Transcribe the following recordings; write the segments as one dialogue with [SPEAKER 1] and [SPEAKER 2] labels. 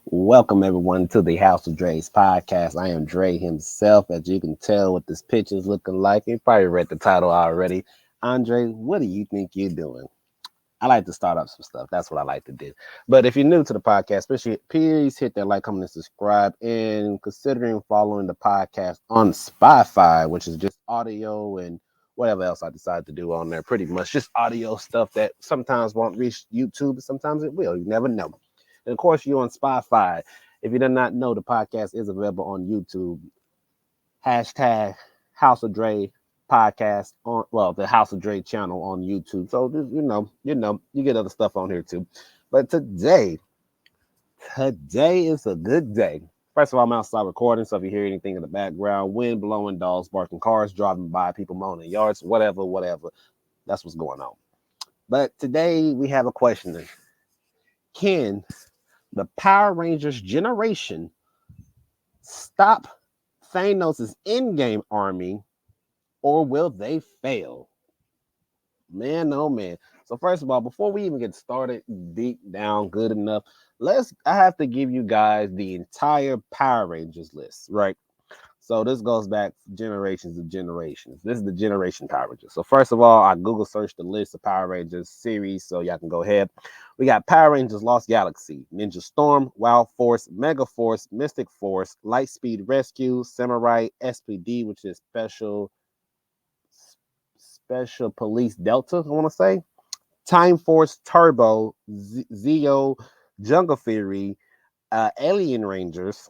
[SPEAKER 1] Welcome everyone to the House of Dre's podcast. I am Dre himself, as you can tell what this picture is looking like. You probably read the title already. Andre, what do you think you're doing? I like to start up some stuff. That's what I like to do. But if you're new to the podcast, especially please hit that like, comment, and subscribe. And considering following the podcast on Spotify, which is just audio and whatever else I decide to do on there, pretty much just audio stuff that sometimes won't reach YouTube, but sometimes it will. You never know. And of course, you're on Spotify. If you did not know, the podcast is available on YouTube. Hashtag House of Dre podcast on the House of Dre channel on YouTube. So just, you get other stuff on here too. But today is a good day. First of all, I'm outside recording, so if you hear anything in the background, wind blowing, dogs barking, cars driving by, people mowing in yards, whatever, that's what's going on. But today we have a question: can the Power Rangers generation stop Thanos' in-game army, or will they fail? Man, oh man. So first of all, before we even get started deep down good enough, I have to give you guys the entire Power Rangers list, right? So this goes back generations of generations. This is the generation Power Rangers. So first of all, I Google searched the list of Power Rangers series, so y'all can go ahead. We got Power Rangers Lost Galaxy, Ninja Storm, Wild Force, Mega Force, Mystic Force, Lightspeed Rescue, Samurai SPD, which is Special Police Delta, I want to say. Time Force Turbo, Zeo, Jungle Fury, Alien Rangers,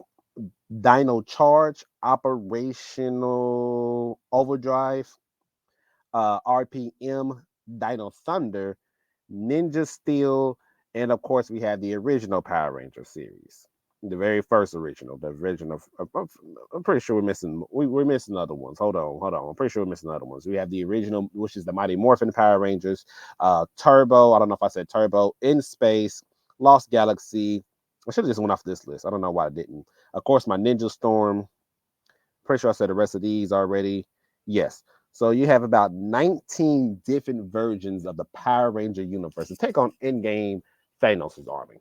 [SPEAKER 1] Dino Charge, Operational Overdrive, RPM, Dino Thunder, Ninja Steel, and of course we have the original Power Ranger series, the very first original. The original. I'm pretty sure we're missing. We're missing other ones. Hold on. I'm pretty sure we're missing other ones. We have the original, which is the Mighty Morphin Power Rangers, Turbo. I don't know if I said Turbo. In Space, Lost Galaxy. I should have just went off this list. I don't know why I didn't. Of course, my Ninja Storm. Pretty sure I said the rest of these already. Yes. So you have about 19 different versions of the Power Ranger universe to take on in-game Thanos' army.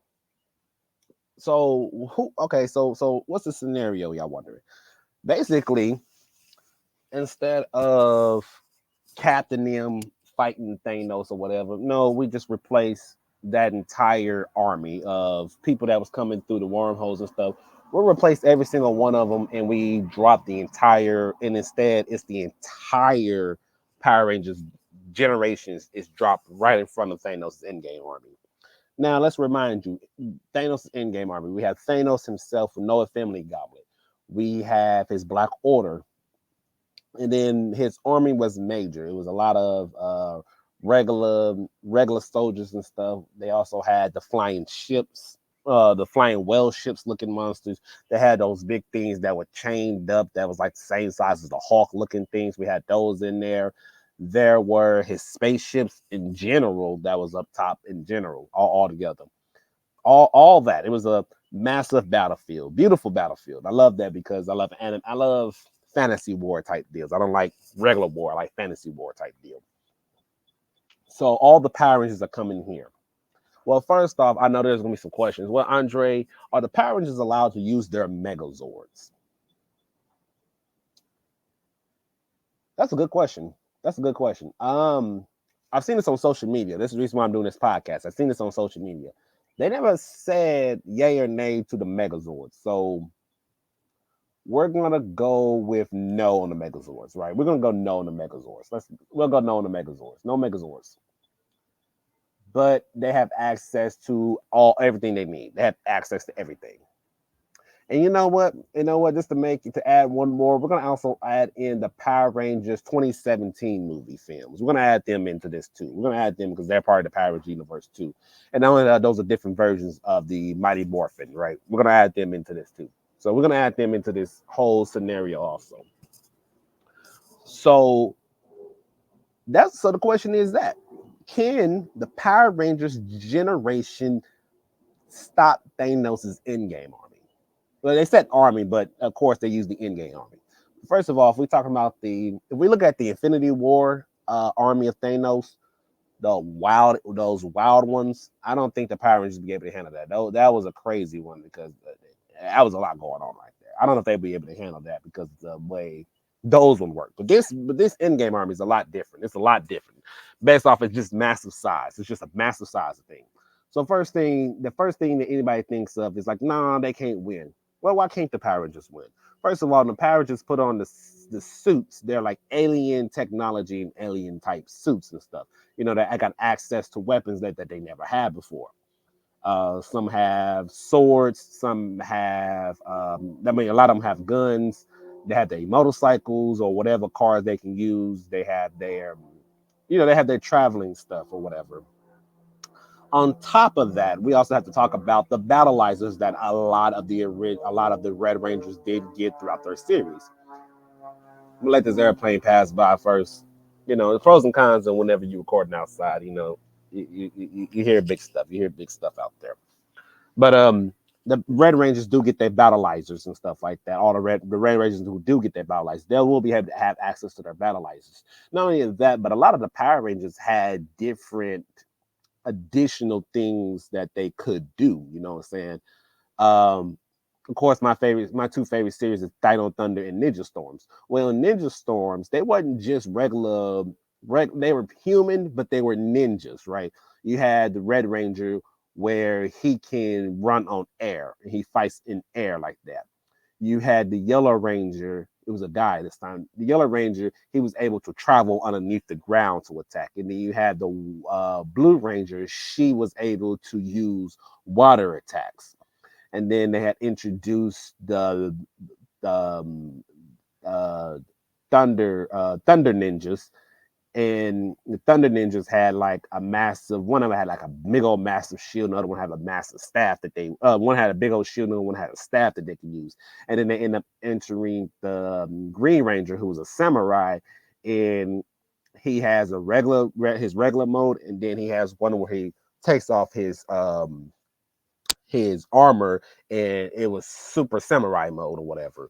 [SPEAKER 1] So so what's the scenario, y'all wondering? Basically, instead of Captain them fighting Thanos or whatever, no, we just replace that entire army of people that was coming through the wormholes and stuff. We'll replace every single one of them, and we drop the entire. And instead, it's the entire Power Rangers generations is dropped right in front of Thanos' endgame army. Now, let's remind you, Thanos' endgame army. We have Thanos himself, Noah Family Goblet. We have his Black Order, and then his army was major. It was a lot of regular soldiers and stuff. They also had the flying ships, the flying whale ships looking monsters. They had those big things that were chained up that was like the same size as the Hawk looking things. We had those in there. There were his spaceships in general that was up top in general, all together. All that. It was a massive battlefield, beautiful battlefield. I love that because I love fantasy war type deals. I don't like regular war. I like fantasy war type deal. So all the Power Rangers are coming here. Well, first off, I know there's gonna be some questions. Well, Andre, are the Power Rangers allowed to use their Megazords? That's a good question. That's a good question. I've seen this on social media. This is the reason why I'm doing this podcast. I've seen this on social media. They never said yay or nay to the Megazords. So we're gonna go with no on the Megazords, right? We're gonna go no on the Megazords. We'll go no on the Megazords. No Megazords. But they have access to everything they need. They have access to everything. And you know what? Just to add one more, we're gonna also add in the Power Rangers 2017 movie films. We're gonna add them into this too. We're gonna add them because they're part of the Power Rangers universe too. And not only that, those are different versions of the Mighty Morphin, right? We're gonna add them into this too. So we're gonna add them into this whole scenario also. So the question is that can the Power Rangers generation stop Thanos' in-game army? Well, they said army, but of course they use the in-game army. First of all, if we look at the Infinity War army of Thanos, those wild ones. I don't think the Power Rangers would be able to handle that. That was a crazy one because that was a lot going on right there. I don't know if they'd be able to handle that because of the way those would work. But this in game army is a lot different. It's a lot different based off of just massive size. It's just a massive size of thing. So the first thing that anybody thinks of is like, nah, they can't win. Well, why can't the Power Rangers win? First of all, the Power Rangers put on the suits. They're like alien technology and alien type suits and stuff. That I got access to weapons that they never had before. Some have swords, some have, I mean, a lot of them have guns. They have their motorcycles or whatever cars they can use. They have their traveling stuff or whatever. On top of that, we also have to talk about the battleizers that a lot of the Red Rangers did get throughout their series. I'm gonna let this airplane pass by first. The pros and cons, and whenever you're recording outside, you hear big stuff. You hear big stuff out there. But the Red Rangers do get their battleizers and stuff like that. All the Red Rangers who do get their battleizers, they will be able to have access to their battleizers. Not only that, but a lot of the Power Rangers had different additional things that they could do. You know what I'm saying? Um, of course, my two favorite series is Dino Thunder and Ninja Storms. Well, in Ninja Storms, they wasn't just they were human, but they were ninjas, right? You had the Red Ranger where he can run on air and he fights in air like that. You had the Yellow Ranger. It was a guy this time. The Yellow Ranger, he was able to travel underneath the ground to attack. And then you had the Blue Ranger. She was able to use water attacks. And then they had introduced the uh, Thunder Ninjas, and the Thunder Ninjas had like a massive. One of them had like a big old massive shield. Another one had a massive staff that they. One had a big old shield. Another one had a staff that they could use. And then they end up entering the Green Ranger, who was a samurai, and he has his regular mode, and then he has one where he takes off his armor, and it was super samurai mode or whatever.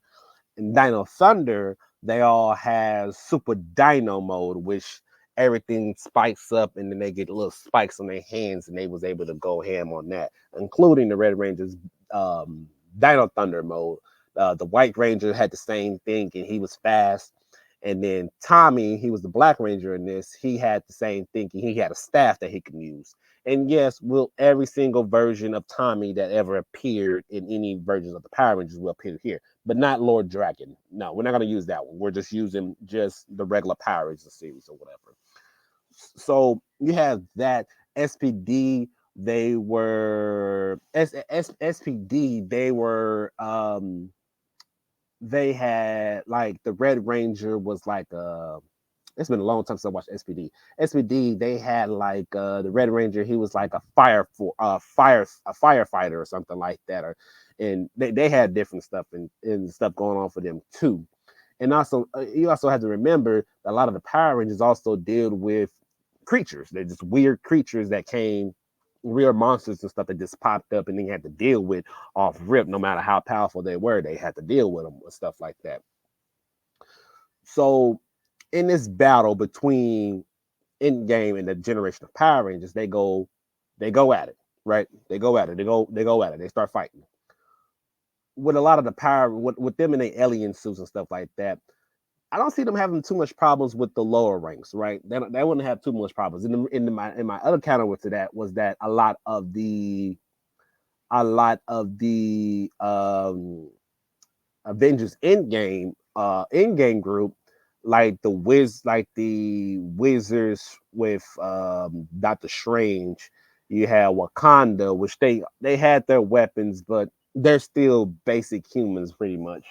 [SPEAKER 1] In Dino Thunder, they all have Super Dino mode, which everything spikes up, and then they get little spikes on their hands, and they was able to go ham on that, including the Red Ranger's Dino Thunder mode. The White Ranger had the same thing, and he was fast. And then Tommy, he was the Black Ranger in this. He had the same thing. He had a staff that he could use. And yes, will every single version of Tommy that ever appeared in any versions of the Power Rangers will appear here, but not Lord Dragon. No, we're not going to use that one. We're just using just the regular Power Rangers series or whatever. So you have that SPD. They were SPD. They had like the Red Ranger was like it's been a long time since I watched SPD. SPD, they had like the Red Ranger, he was like a firefighter or something like that. And they had different stuff and stuff going on for them too. And also you also have to remember that a lot of the Power Rangers also deal with creatures. They're just weird creatures that came, real monsters and stuff that just popped up and then you had to deal with off rip. No matter how powerful they were, they had to deal with them and stuff like that. So in this battle between Endgame and the generation of Power Rangers, they go at it, right? They go at it. They go at it. They start fighting. With a lot of the power, with them in the alien suits and stuff like that, I don't see them having too much problems with the lower ranks, right? They wouldn't have too much problems. In my other counter to that was that a lot of the Avengers Endgame group, like the Wizards with Doctor Strange. You had Wakanda, which they had their weapons, but they're still basic humans pretty much.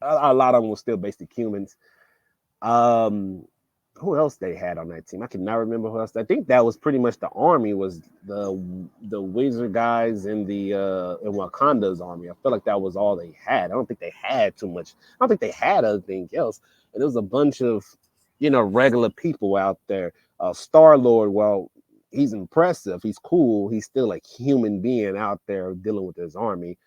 [SPEAKER 1] A lot of them were still basic humans. Um, who else they had on that team? I cannot remember who else. I think that was pretty much the army was the wizard guys and the in Wakanda's army. I feel like that was all they had. I don't think they had too much. I don't think they had anything else. And there was a bunch of regular people out there. Star Lord, well, he's impressive. He's cool. He's still a human being out there dealing with his army.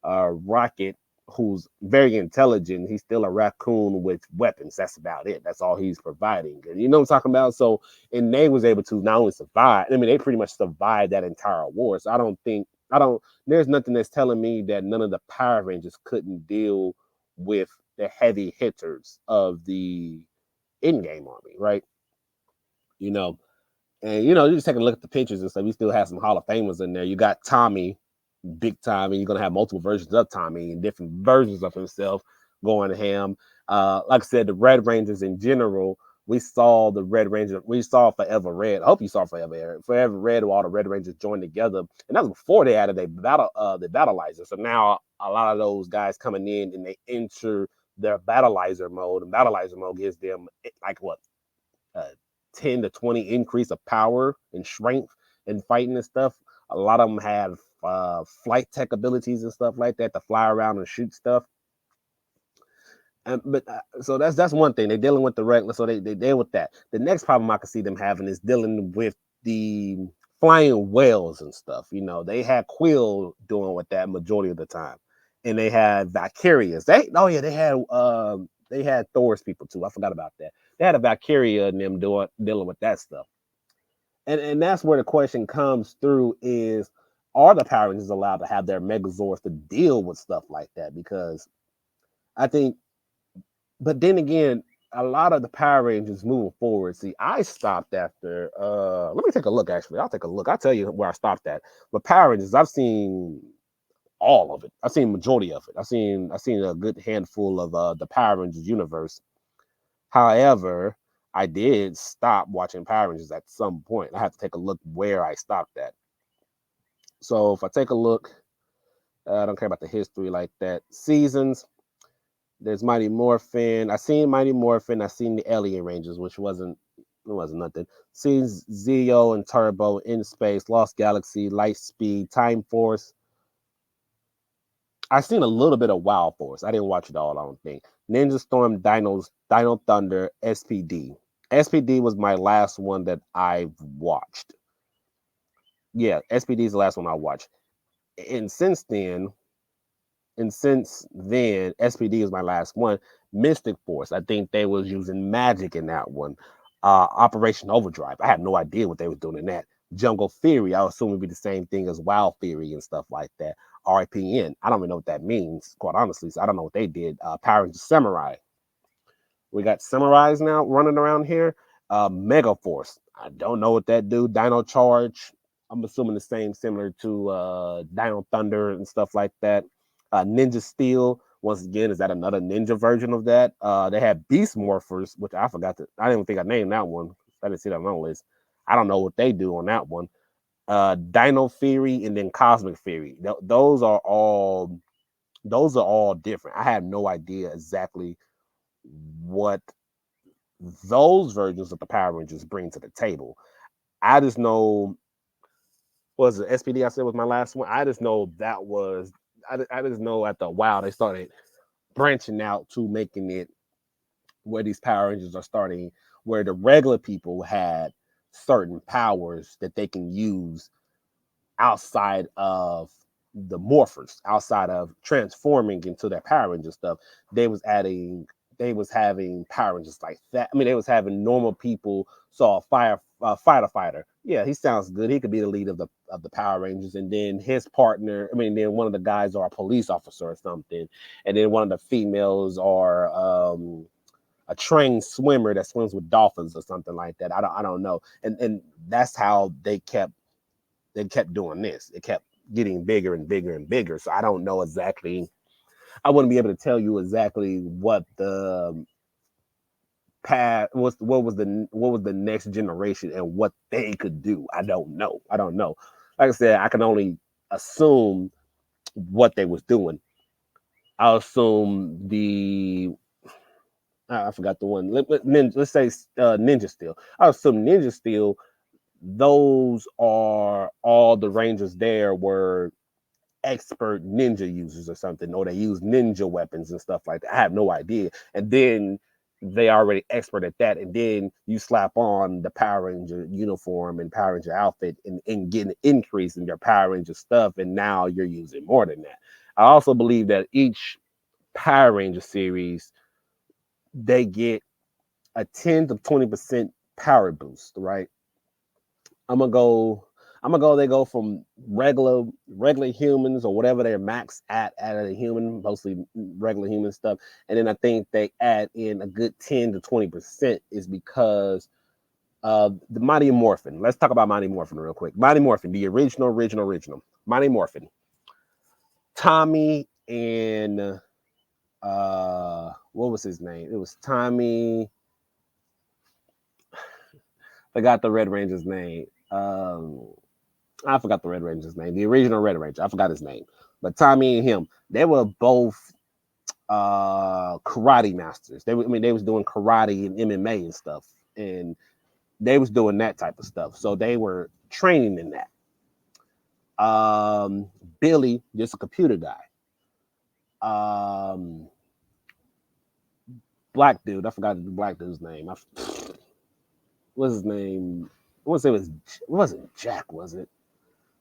[SPEAKER 1] Rocket, who's very intelligent. He's still a raccoon with weapons. That's about it. That's all he's providing. And you know what I'm talking about? So, and they was able to not only survive, I mean, they pretty much survived that entire war. So I don't, there's nothing that's telling me that none of the Power Rangers couldn't deal with the heavy hitters of the in-game army, right? You know, and you know, you just take a look at the pictures and stuff. You still have some Hall of Famers in there. You got Tommy, big time, and you're gonna have multiple versions of Tommy and different versions of himself going ham. Like I said, the Red Rangers in general, we saw the Red Ranger, we saw Forever Red. I hope you saw Forever Red, where all the Red Rangers joined together, and that was before they added the battleizer. So now a lot of those guys coming in and they enter their battleizer mode, and battleizer mode gives them like what, uh, 10 to 20 increase of power and strength and fighting and stuff. A lot of them have flight tech abilities and stuff like that to fly around and shoot stuff. But so that's one thing. They're dealing with the regular, so they deal with that. The next problem I can see them having is dealing with the flying whales and stuff. You know, they had Quill doing with that majority of the time, and they had Vicarious. They had Thor's people too. I forgot about that. They had a Valkyria and them dealing with that stuff. And that's where the question comes through is, are the Power Rangers allowed to have their Megazords to deal with stuff like that? Because I think, but then again, a lot of the Power Rangers moving forward. See, I stopped after. Let me take a look. Actually, I'll take a look. I'll tell you where I stopped at. But Power Rangers, I've seen all of it. I've seen majority of it. I've seen a good handful of the Power Rangers universe. However, I did stop watching Power Rangers at some point. I have to take a look where I stopped at. So if I take a look, I don't care about the history like that. Seasons, there's Mighty Morphin. I seen Mighty Morphin. I seen the Alien Rangers, which wasn't nothing. Seen Zeo and Turbo, In Space, Lost Galaxy, Lightspeed, Time Force. I seen a little bit of Wild Force. I didn't watch it all. I don't think. Ninja Storm, Dino Thunder, SPD. SPD was my last one that I watched. Yeah, SPD is the last one I watched. And since then, SPD is my last one. Mystic Force, I think they was using magic in that one. Operation Overdrive, I had no idea what they were doing in that. Jungle Theory, I assume would be the same thing as Wild Theory and stuff like that. RIPN, I don't even know what that means, quite honestly. So I don't know what they did. Power Rangers Samurai, we got Samurais now running around here. Mega Force. I don't know what that do. Dino Charge. I'm assuming the same, similar to Dino Thunder and stuff like that. Ninja Steel. Once again, is that another ninja version of that? They had Beast Morphers, which I forgot to. I didn't think I named that one. I didn't see that on my list. I don't know what they do on that one. Dino Theory and then Cosmic Theory. Those are all different. I have no idea exactly what those versions of the Power Rangers bring to the table. I just know, was it SPD I said was my last one? I just know that was, I just know at the while they started branching out to making it where these Power Rangers are starting, where the regular people had certain powers that they can use outside of the morphers, outside of transforming into their Power Ranger stuff. They was adding, they was having Power Rangers like that. I mean, they was having normal people. Saw a fighter. Yeah, he sounds good. He could be the lead of the Power Rangers, and then his partner. I mean, then one of the guys are a police officer or something, and then one of the females are a trained swimmer that swims with dolphins or something like that. I don't know. And that's how they kept doing this. It kept getting bigger and bigger and bigger. So I don't know exactly. I wouldn't be able to tell you exactly what the path was. What was the next generation and what they could do. I don't know. I don't know. Like I said, I can only assume what they was doing. I assume I forgot the one. Let's say Ninja Steel. I assume Ninja Steel. Those are all the Rangers there were expert ninja users or something, or they use ninja weapons and stuff like that. I have no idea. And then they already expert at that, and then you slap on the Power Ranger uniform and Power Ranger outfit and get an increase in your Power Ranger stuff, and now you're using more than that. I also believe that each Power Ranger series, they get a 10 to 20% power boost, right? I'm gonna go. I'm gonna go. They go from regular humans or whatever they're max at a human, mostly regular human stuff, and then I think they add in a good 10 to 20% is because the Mighty Morphin. Let's talk about Mighty Morphin real quick. Mighty Morphin, the original. Mighty Morphin. Tommy and what was his name? It was Tommy. I got the Red Ranger's name. I forgot the Red Ranger's name. The original Red Ranger. I forgot his name. But Tommy and him, they were both karate masters. I mean, they was doing karate and MMA and stuff, and they was doing that type of stuff. So they were training in that. Billy, just a computer guy. Um, Black dude, I forgot the black dude's name. What's his name? I want to say it wasn't Jack, was it?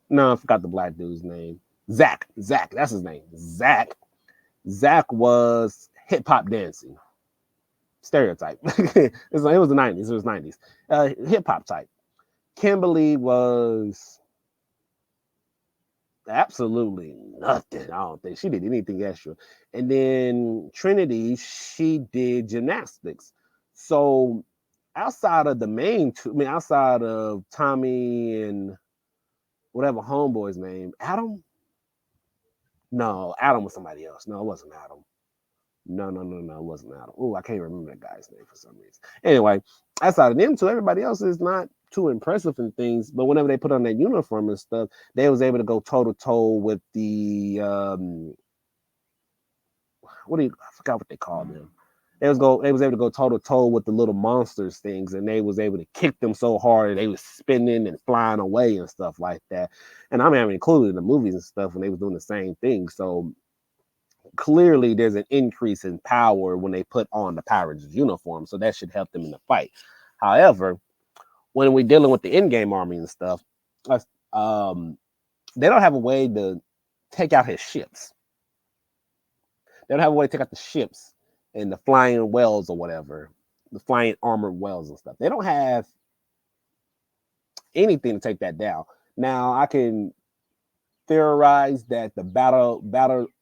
[SPEAKER 1] No, I forgot the black dude's name. Zach. That's his name. Zach. Zach was hip hop dancing. Stereotype. It was the 90s. It was 90s. Hip hop type. Kimberly was absolutely nothing. I don't think she did anything extra. And then Trinity, she did gymnastics. So outside of the main two, I mean, outside of Tommy and whatever homeboy's name, Adam. No, Adam was somebody else. No, it wasn't Adam. No, it wasn't Adam. Oh, I can't remember that guy's name for some reason. Anyway, outside of them two, everybody else is not too impressive in things. But whenever they put on that uniform and stuff, they was able to go toe to toe with the I forgot what they called them. They was able to go toe to toe with the little monsters things, and they was able to kick them so hard they was spinning and flying away and stuff like that. And I mean, included in the movies and stuff when they was doing the same thing. So clearly there's an increase in power when they put on the Power Rangers uniform, so that should help them in the fight. However, when we're dealing with the in-game army and stuff, um, they don't have a way to take out his ships. They don't have a way to take out the ships and the flying wells or whatever, the flying armored wells and stuff. They don't have anything to take that down. Now I can theorize that the battle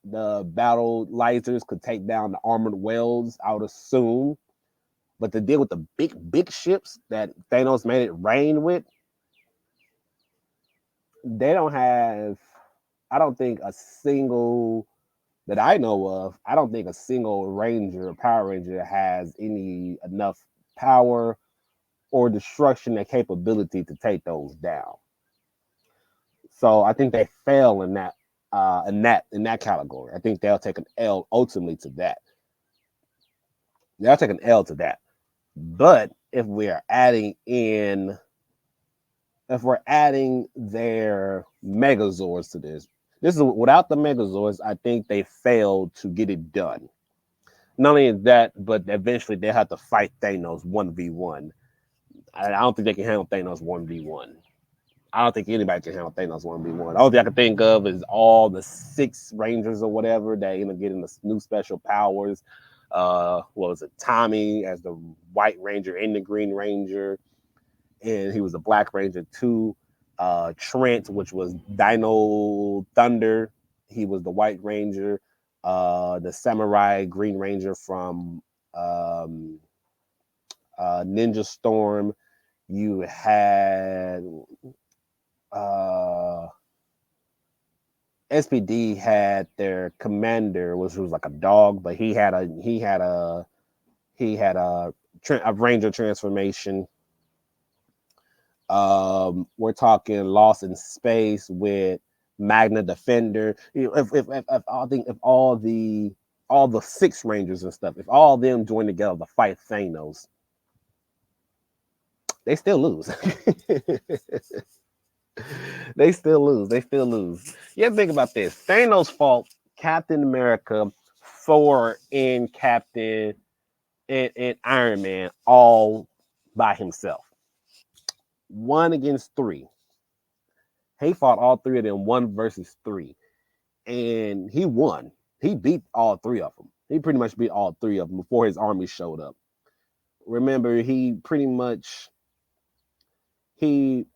[SPEAKER 1] lasers could take down the armored wells, I would assume. But to deal with the big ships that Thanos made it rain with, they don't have, I don't think a single that I know of, I don't think a single Ranger or Power Ranger has any enough power or destruction and capability to take those down. So I think they fail in that category. I think they'll take an L ultimately to that. They'll take an L to that. But if we're adding their Megazords to this is without the Megazords, I think they failed to get it done. Not only that, but eventually they have to fight Thanos 1v1. I don't think they can handle Thanos 1v1. I don't think anybody can handle Thanos 1v1. All I can think of is all the 6 Rangers or whatever that end up getting the new special powers. What was it? Tommy as the White Ranger and the Green Ranger, and he was a Black Ranger too. Trent, which was Dino Thunder, he was the White Ranger. The Samurai Green Ranger from Ninja Storm. You had SPD had their commander, which was like a dog, but he had a ranger transformation. We're talking Lost in Space with Magna Defender. You know, if I think if all the 6 Rangers and stuff, if all of them join together to fight Thanos, they still lose. They still lose. They still lose. Yeah, think about this. Thanos fought Captain America, Thor, and Iron Man all by himself. 1 against 3. He fought all 3 of them 1 versus 3, and he won. He beat all 3 of them. He pretty much beat all three of them before his army showed up. Remember, he pretty much he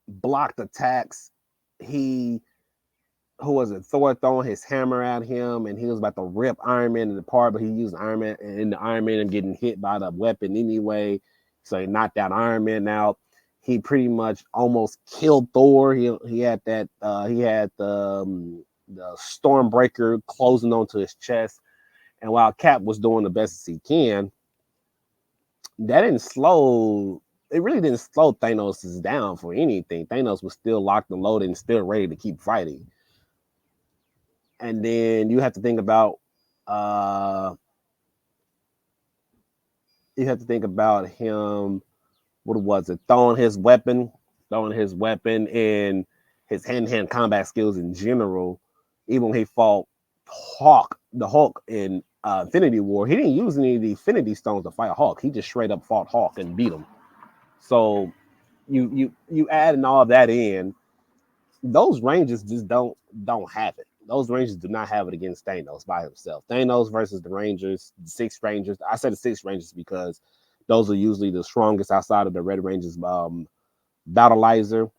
[SPEAKER 1] blocked attacks. He who was it? Thor throwing his hammer at him, and he was about to rip Iron Man apart, but he used Iron Man, and the Iron Man getting hit by the weapon anyway, so he knocked that Iron Man out. He pretty much almost killed Thor. He had that he had the Stormbreaker closing onto his chest, and while Cap was doing the best as he can, that didn't slow. It really didn't slow Thanos down for anything. Thanos was still locked and loaded and still ready to keep fighting. And then you have to think about uh him, what was it, throwing his weapon and his hand-to-hand combat skills in general. Even when he fought the Hulk in Infinity War, he didn't use any of the Infinity Stones to fight Hulk. He just straight up fought Hulk and beat him. So you adding all that in, those Rangers just don't have it. Those Rangers do not have it against Thanos by himself. Thanos versus the Rangers, the six Rangers. I said the six Rangers because those are usually the strongest outside of the Red Rangers battleizer.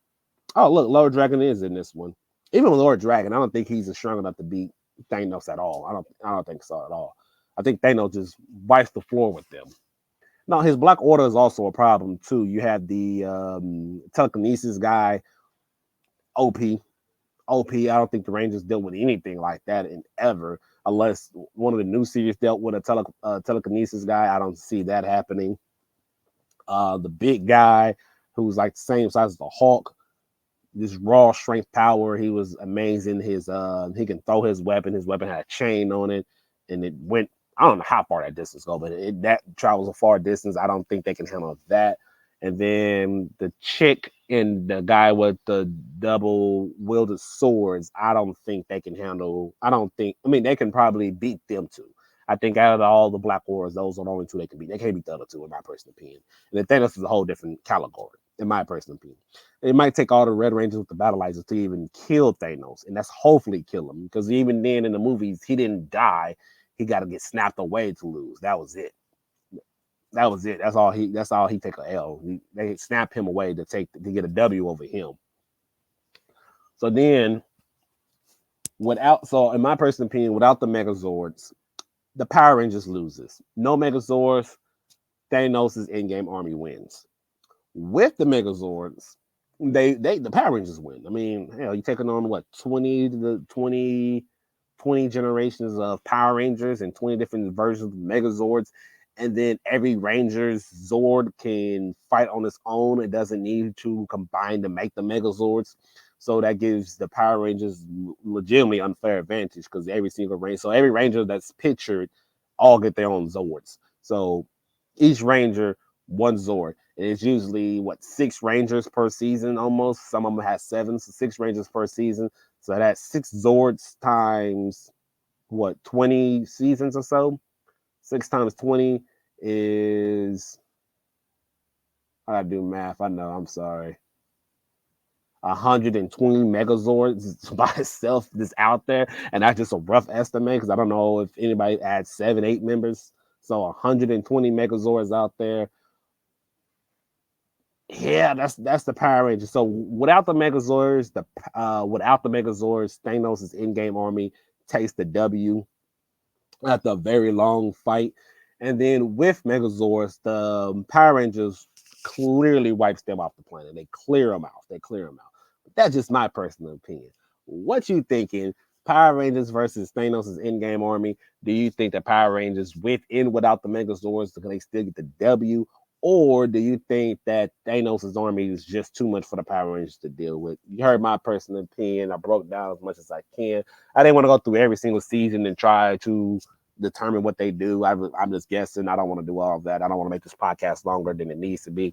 [SPEAKER 1] Oh, look, Lord Dragon is in this one. Even Lord Dragon, I don't think he's strong enough to beat Thanos at all. I don't think so at all. I think Thanos just wipes the floor with them. No, his Black Order is also a problem too. You have the telekinesis guy, OP. OP. I don't think the Rangers dealt with anything like that in ever, unless one of the new series dealt with a telekinesis guy. I don't see that happening. The big guy who's like the same size as the Hulk, this raw strength power. He was amazing. He can throw his weapon. His weapon had a chain on it, and it went. I don't know how far that distance go, but that travels a far distance. I don't think they can handle that. And then the chick and the guy with the double wielded swords, I don't think they can handle. I don't think. I mean, they can probably beat them two. I think out of all the Black Wars, those are the only two they can beat. They can't beat the other two, in my personal opinion. And the Thanos is a whole different category, in my personal opinion. It might take all the Red Rangers with the battleizers to even kill Thanos, and that's hopefully kill him. Because even then in the movies, he didn't die. He got to get snapped away to lose. That was it. That was it. That's all he. That's all he take a L. They snap him away to get a W over him. So then, in my personal opinion, without the Megazords, the Power Rangers loses. No Megazords, Thanos' in-game army wins. With the Megazords, the Power Rangers win. I mean, hell, you taking on what 20 generations of Power Rangers and 20 different versions of Megazords, and then every Ranger's Zord can fight on its own. It doesn't need to combine to make the Megazords. So that gives the Power Rangers legitimately unfair advantage because every Ranger that's pictured all get their own Zords. So each Ranger one Zord. And it's usually what 6 Rangers per season almost. Some of them have 7, so 6 Rangers per season. So that's 6 Zords times what 20 seasons or so. 6 times 20 is, I gotta do math. I know. I'm sorry. 120 Megazords by itself that's out there, and that's just a rough estimate because I don't know if anybody adds 7, 8 members. So 120 Megazords out there. Yeah, that's the Power Rangers. So without the Megazords, Thanos' in-game army takes the W after a very long fight. And then with Megazords, the Power Rangers clearly wipes them off the planet. They clear them out. But that's just my personal opinion. What you thinking? Power Rangers versus Thanos' in-game army. Do you think the Power Rangers with and without the Megazords can they still get the W? Or do you think that Thanos' army is just too much for the Power Rangers to deal with? You heard my personal opinion. I broke down as much as I can. I didn't want to go through every single season and try to determine what they do. I'm just guessing. I don't want to do all of that. I don't want to make this podcast longer than it needs to be.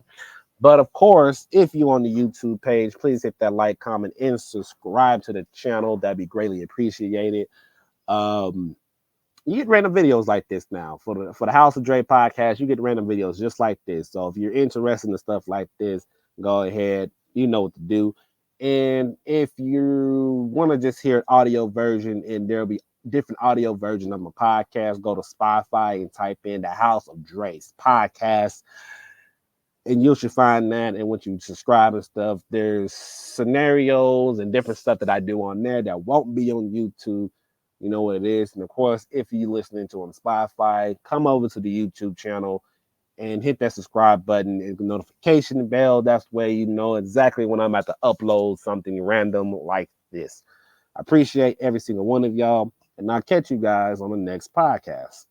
[SPEAKER 1] But of course, if you're on the YouTube page, please hit that like, comment, and subscribe to the channel. That'd be greatly appreciated. You get random videos like this now for the House of Dre podcast. You get random videos just like this. So if you're interested in stuff like this, go ahead. You know what to do. And if you want to just hear an audio version, and there'll be different audio version of my podcast, go to Spotify and type in the House of Dre's podcast, and you should find that. And once you subscribe and stuff, there's scenarios and different stuff that I do on there that won't be on YouTube. You know what it is. And of course, if you're listening to on Spotify, come over to the YouTube channel and hit that subscribe button and the notification bell. That's where you know exactly when I'm about to upload something random like this. I appreciate every single one of y'all, and I'll catch you guys on the next podcast.